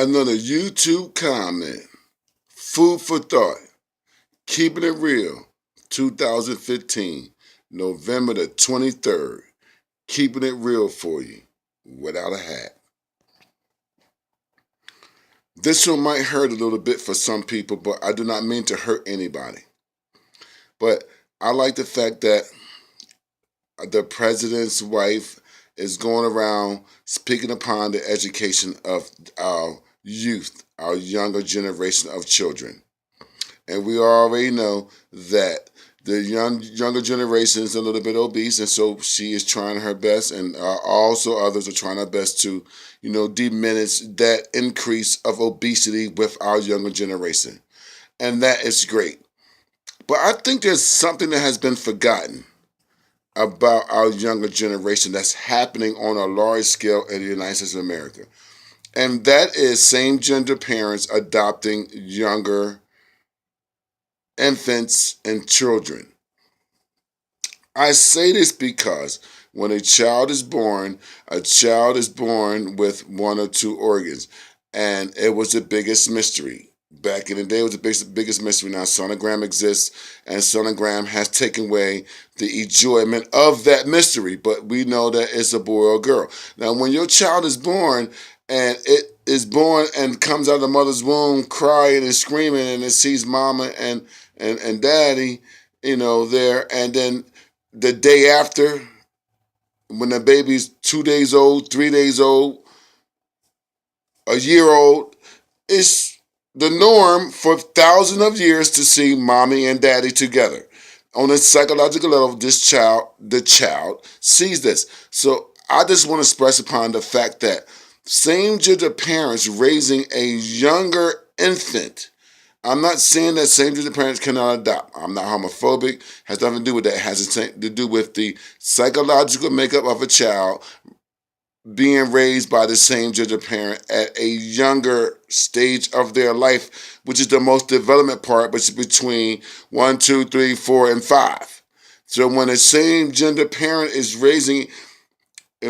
Another YouTube comment. Food for thought. Keeping it real. 2015, November the 23rd. Keeping it real for you without a hat. This one might hurt a little bit for some people, but I do not mean to hurt anybody. But I like the fact that the president's wife is going around speaking upon the education of our youth, our younger generation of children. And we already know that the younger generation is a little bit obese, and so she is trying her best, and also others are trying their best to, diminish that increase of obesity with our younger generation. And that is great. But I think there's something that has been forgotten about our younger generation that's happening on a large scale in the United States of America. And that is same gender parents adopting younger infants and children. I say this because when a child is born with one or two organs. And it was the biggest mystery. Back in the day, it was the biggest mystery. Now, sonogram exists, and sonogram has taken away the enjoyment of that mystery. But we know that it's a boy or girl. Now, when your child is born, and it is born and comes out of the mother's womb crying and screaming, and it sees mama and daddy, there, and then the day after, when the baby's 2 days old, 3 days old, a year old, it's the norm for thousands of years to see mommy and daddy together. On a psychological level, the child sees this. So I just want to express upon the fact that same gender parents raising a younger infant. I'm not saying that same gender parents cannot adopt. I'm not homophobic. Has nothing to do with that. It has to do with the psychological makeup of a child being raised by the same gender parent at a younger stage of their life, which is the most development part, which is between 1, 2, 3, 4, and 5. So when the same gender parent is raising, a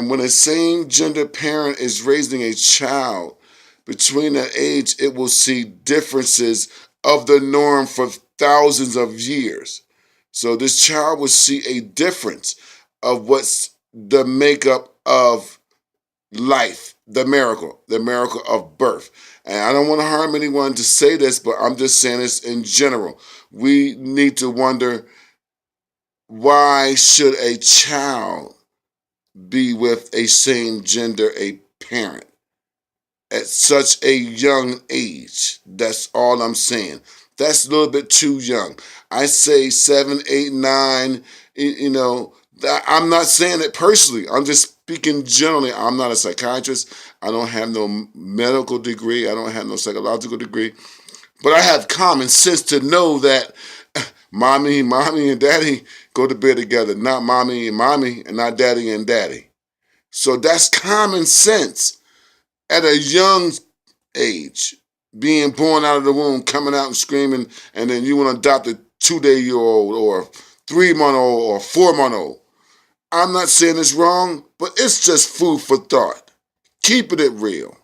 child between that age, it will see differences of the norm for thousands of years. So this child will see a difference of what's the makeup of life, the miracle of birth. And I don't want to harm anyone to say this, but I'm just saying this in general. We need to wonder, why should a child be with a same gender a parent at such a young age? That's all I'm saying. That's a little bit too young. I say 7, 8, 9, I'm not saying it personally. I'm just speaking generally. I'm not a psychiatrist. I don't have no medical degree. I don't have no psychological degree. But I have common sense to know that mommy and daddy go to bed together, not mommy and not daddy and daddy. So that's common sense at a young age. Being born out of the womb, coming out and screaming, and then you want to adopt a 2-day-old or 3-month-old or 4-month-old. I'm not saying it's wrong, but it's just food for thought. Keeping it real.